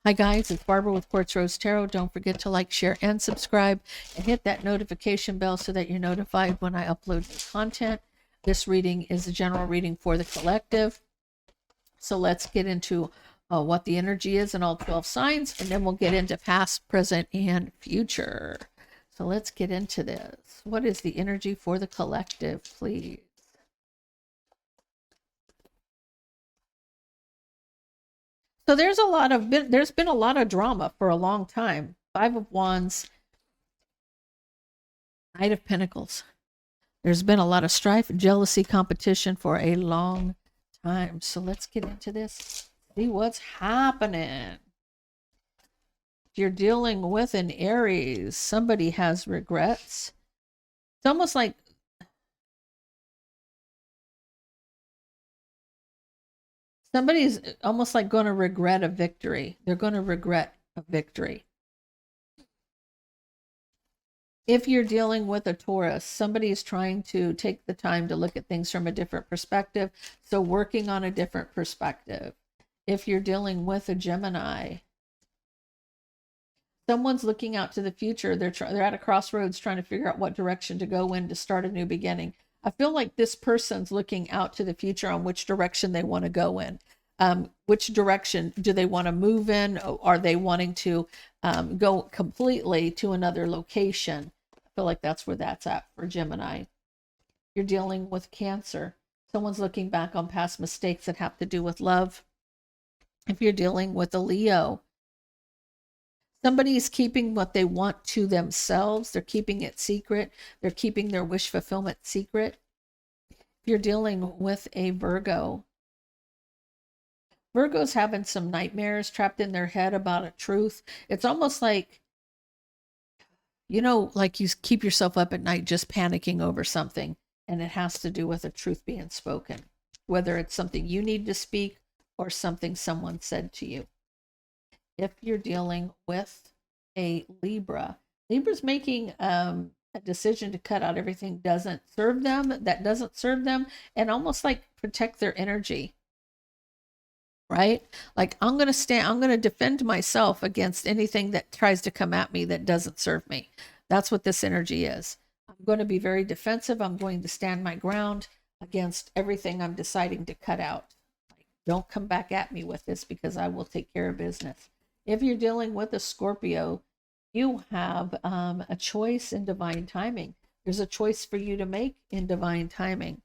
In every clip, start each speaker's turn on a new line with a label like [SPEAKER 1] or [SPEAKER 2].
[SPEAKER 1] Hi guys, it's Barbara with Quartz Rose Tarot. Don't forget to like, share, and subscribe, and hit that notification bell so that you're notified when I upload new content. This reading is a general reading for the collective. So let's get into what the energy is in all 12 signs, and then we'll get into past, present, and future. So let's get into this. What is the energy for the collective, please? So there's been a lot of drama for a long time. Five of Wands, Knight of Pentacles. There's been a lot of strife, jealousy, competition for a long time. So let's get into this. See what's happening. If you're dealing with an Aries, somebody has regrets. It's almost like somebody's almost like going to regret a victory. They're going to regret a victory. If you're dealing with a Taurus, somebody is trying to take the time to look at things from a different perspective. So working on a different perspective. If you're dealing with a Gemini, someone's looking out to the future. They're at a crossroads trying to figure out what direction to go in to start a new beginning. I feel like this person's looking out to the future on which direction they want to go in. Which direction do they want to move in? Are they wanting to go completely to another location? I feel like that's where that's at for Gemini. You're dealing with Cancer. Someone's looking back on past mistakes that have to do with love. If you're dealing with a Leo, somebody's keeping what they want to themselves. They're keeping it secret. They're keeping their wish fulfillment secret. If you're dealing with a Virgo, Virgo's having some nightmares trapped in their head about a truth. It's almost like, like you keep yourself up at night just panicking over something, and it has to do with a truth being spoken, whether it's something you need to speak or something someone said to you. If you're dealing with a Libra, Libra's making a decision to cut out everything that doesn't serve them, and almost like protect their energy. Right? Like I'm going to defend myself against anything that tries to come at me that doesn't serve me. That's what this energy is. I'm going to be very defensive. I'm going to stand my ground against everything I'm deciding to cut out. Like, don't come back at me with this because I will take care of business. If you're dealing with a Scorpio, you have a choice in divine timing. There's a choice for you to make in divine timing.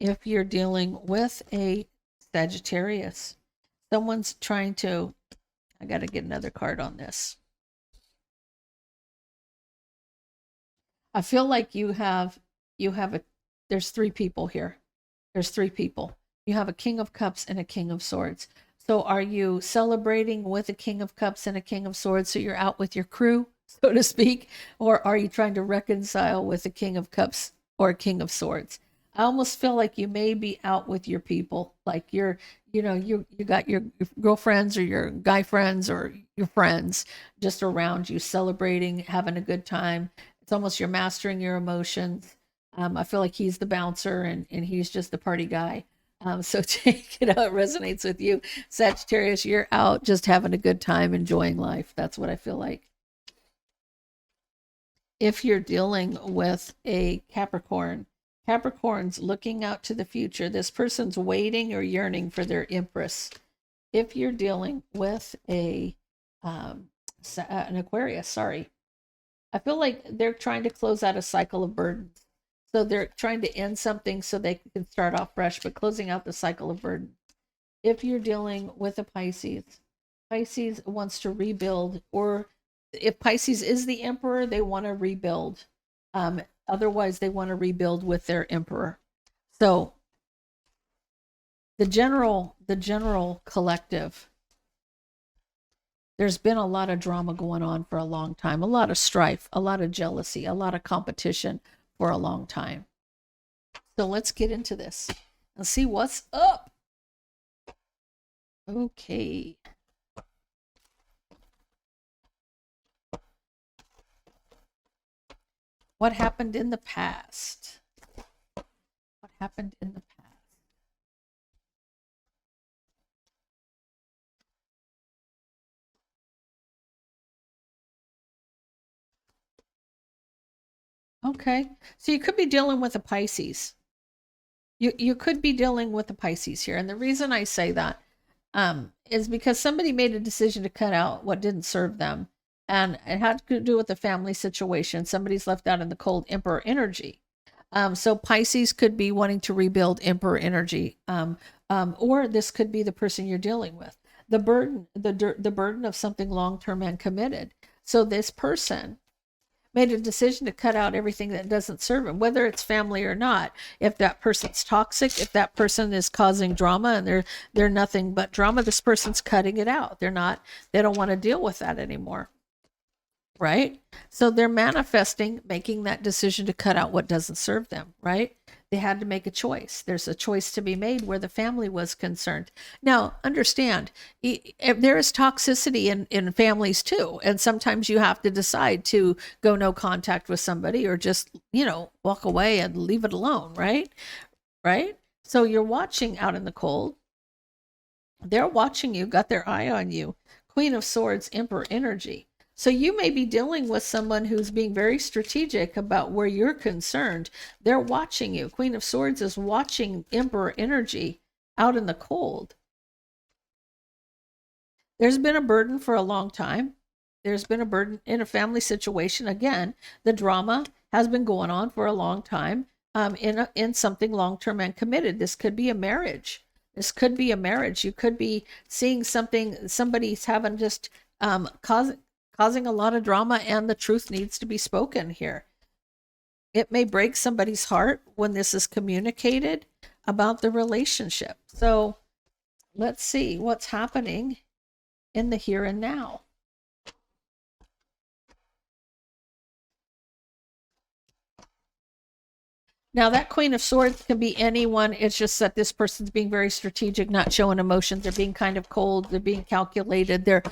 [SPEAKER 1] If you're dealing with a Sagittarius, someone's trying to, I got to get another card on this. I feel like there's three people here. There's three people. You have a King of Cups and a King of Swords. So are you celebrating with a King of Cups and a King of Swords so you're out with your crew, so to speak? Or are you trying to reconcile with a King of Cups or a King of Swords? I almost feel like you may be out with your people, like you got your girlfriends or your guy friends or your friends just around you, celebrating, having a good time. It's almost you're mastering your emotions. I feel like he's the bouncer and he's just the party guy. So take it how it resonates with you. Sagittarius, you're out just having a good time, enjoying life. That's what I feel like. If you're dealing with a Capricorn, Capricorn's looking out to the future. This person's waiting or yearning for their Empress. If you're dealing with an Aquarius, sorry, I feel like they're trying to close out a cycle of burdens. So they're trying to end something so they can start off fresh, but closing out the cycle of burden. If you're dealing with a Pisces, Pisces wants to rebuild, or if Pisces is the emperor, they want to rebuild. Otherwise, they want to rebuild with their emperor. So the general collective, there's been a lot of drama going on for a long time, a lot of strife, a lot of jealousy, a lot of competition for a long time. So let's get into this and see what's up. Okay. What happened in the past? What happened in the past? Okay. So you could be dealing with a Pisces. You could be dealing with a Pisces here. And the reason I say that is because somebody made a decision to cut out what didn't serve them. And it had to do with the family situation. Somebody's left out in the cold, Emperor energy. So Pisces could be wanting to rebuild Emperor energy, or this could be the person you're dealing with. The burden of something long term and committed. So this person made a decision to cut out everything that doesn't serve them, whether it's family or not. If that person's toxic, if that person is causing drama and they're nothing but drama, this person's cutting it out. They don't want to deal with that anymore. Right? So they're manifesting, making that decision to cut out what doesn't serve them, right? They had to make a choice. There's a choice to be made where the family was concerned. Now, understand, there is toxicity in families too. And sometimes you have to decide to go no contact with somebody or just, walk away and leave it alone, right? Right? So you're watching out in the cold. They're watching you, got their eye on you. Queen of Swords, Emperor energy. So you may be dealing with someone who's being very strategic about where you're concerned. They're watching you. Queen of Swords is watching Emperor energy out in the cold. There's been a burden for a long time. There's been a burden in a family situation. Again, the drama has been going on for a long time, in something long-term and committed. This could be a marriage. This could be a marriage. You could be seeing somebody's having just causing a lot of drama, and the truth needs to be spoken here. It may break somebody's heart when this is communicated about the relationship. So let's see what's happening in the here and now. Now, that Queen of Swords can be anyone. It's just that this person's being very strategic, not showing emotions. They're being kind of cold. They're being calculated. They're,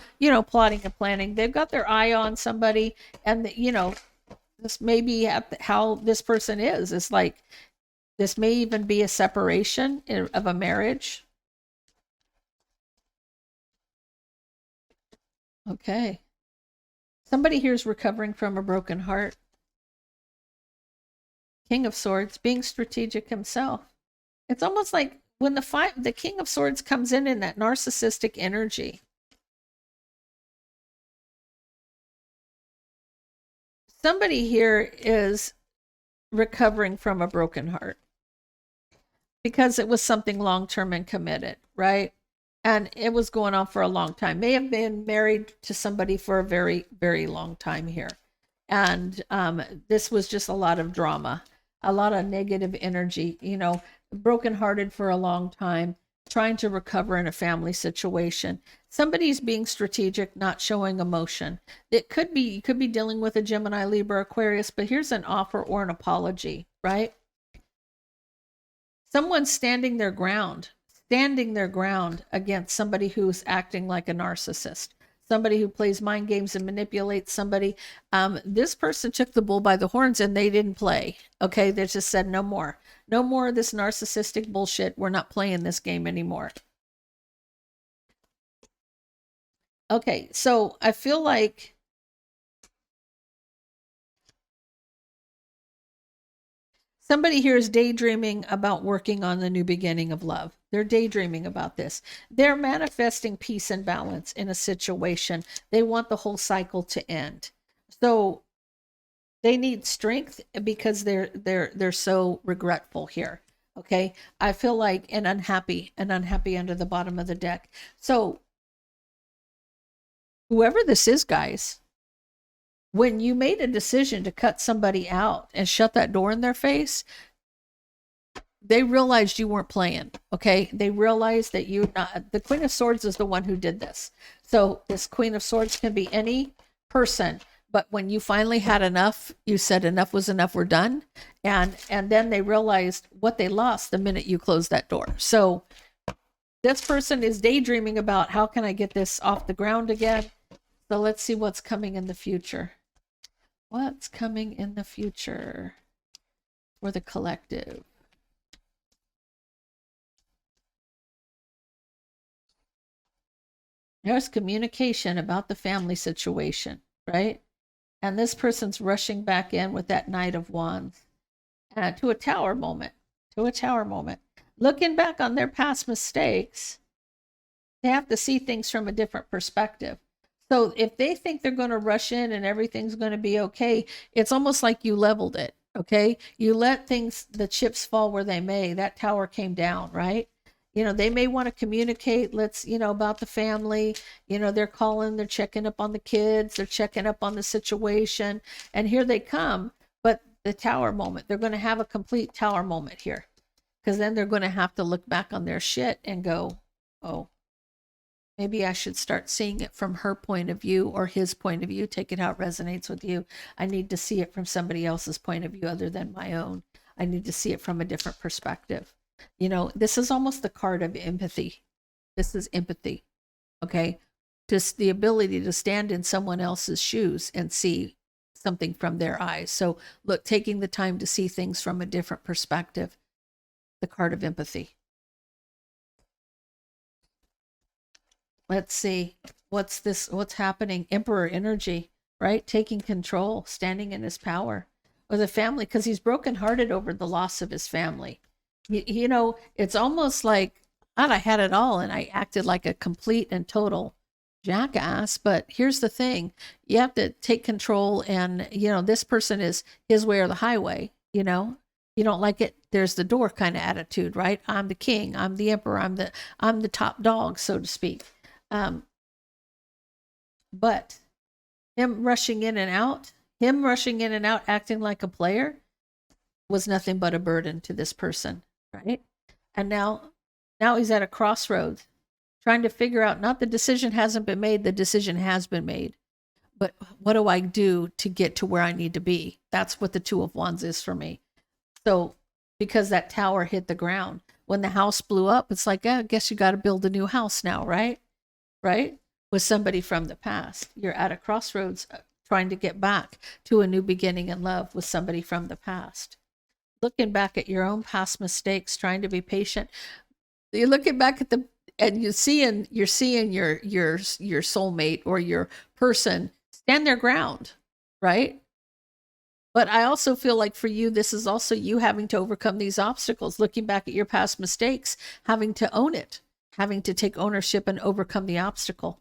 [SPEAKER 1] plotting and planning. They've got their eye on somebody. And, this may be how this person is. It's like this may even be a separation of a marriage. Okay. Somebody here is recovering from a broken heart. King of Swords, being strategic himself. It's almost like when the King of Swords comes in that narcissistic energy. Somebody here is recovering from a broken heart because it was something long-term and committed, right? And it was going on for a long time. May have been married to somebody for a very, very long time here. And this was just a lot of drama, a lot of negative energy, brokenhearted for a long time, trying to recover in a family situation. Somebody's being strategic, not showing emotion. You could be dealing with a Gemini, Libra, Aquarius, but here's an offer or an apology, right? Someone's standing their ground against somebody who's acting like a narcissist, somebody who plays mind games and manipulates somebody. This person took the bull by the horns and they didn't play. Okay, they just said no more of this narcissistic bullshit. We're not playing this game anymore. Okay, so I feel like somebody here is daydreaming about working on the new beginning of love. They're daydreaming about this. They're manifesting peace and balance in a situation. They want the whole cycle to end. So they need strength because they're so regretful here. Okay? I feel like an unhappy under the bottom of the deck. So whoever this is, guys, when you made a decision to cut somebody out and shut that door in their face, they realized you weren't playing. Okay, they realized that the Queen of Swords is the one who did this. So this Queen of Swords can be any person, but when you finally had enough, you said enough was enough, we're done. And then they realized what they lost the minute you closed that door. So this person is daydreaming about, how can I get this off the ground again? So let's see what's coming in the future. What's coming in the future for the collective? There's communication about the family situation, right? And this person's rushing back in with that Knight of Wands to a tower moment, Looking back on their past mistakes, they have to see things from a different perspective. So if they think they're going to rush in and everything's going to be okay, it's almost like you leveled it. Okay. You let the chips fall where they may. That tower came down, right? They may want to communicate, about the family. They're calling, they're checking up on the kids, they're checking up on the situation. And here they come. But the tower moment, they're going to have a complete tower moment here. Because then they're going to have to look back on their shit and go, oh, maybe I should start seeing it from her point of view or his point of view. Take it how it resonates with you. I need to see it from somebody else's point of view other than my own. I need to see it from a different perspective. This is almost the card of empathy. This is empathy, okay? Just the ability to stand in someone else's shoes and see something from their eyes. So look, taking the time to see things from a different perspective. The card of empathy. Let's see. What's happening? Emperor energy, right? Taking control, standing in his power. Or the family, because he's brokenhearted over the loss of his family. It's almost like, God, I had it all and I acted like a complete and total jackass. But here's the thing. You have to take control, and, this person is his way or the highway. You don't like it, there's the door kind of attitude, right? I'm the king, I'm the emperor, I'm the top dog, so to speak. But him rushing in and out, acting like a player, was nothing but a burden to this person, right? And now he's at a crossroads, trying to figure out, not the decision hasn't been made, the decision has been made. But what do I do to get to where I need to be? That's what the Two of Wands is for me. So because that tower hit the ground, when the house blew up, it's like, I guess you got to build a new house now, right? Right? With somebody from the past. You're at a crossroads trying to get back to a new beginning in love with somebody from the past. Looking back at your own past mistakes, trying to be patient. You're looking back at and you're seeing your soulmate or your person stand their ground, right? But I also feel like for you, this is also you having to overcome these obstacles, looking back at your past mistakes, having to own it, having to take ownership and overcome the obstacle.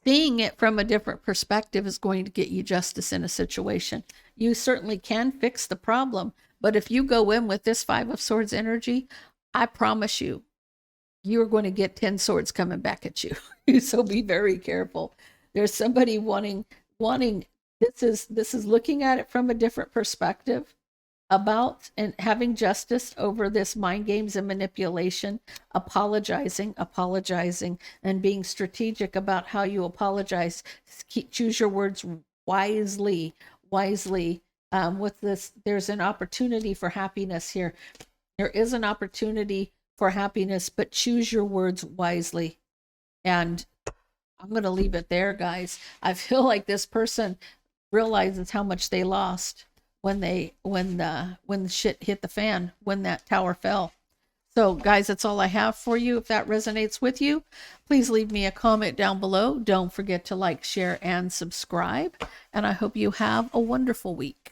[SPEAKER 1] Seeing it from a different perspective is going to get you justice in a situation. You certainly can fix the problem, but if you go in with this Five of Swords energy, I promise you, you're going to get 10 swords coming back at you. So be very careful. There's somebody wanting this is looking at it from a different perspective about and having justice over this mind games and manipulation, apologizing, and being strategic about how you apologize. Choose your words wisely. With this, there's an opportunity for happiness here. There is an opportunity for happiness, but choose your words wisely. And I'm going to leave it there, guys. I feel like this person realizes how much they lost when the shit hit the fan, when that tower fell. So guys, that's all I have for you. If that resonates with you, please leave me a comment down below. Don't forget to like, share, and subscribe. And I hope you have a wonderful week.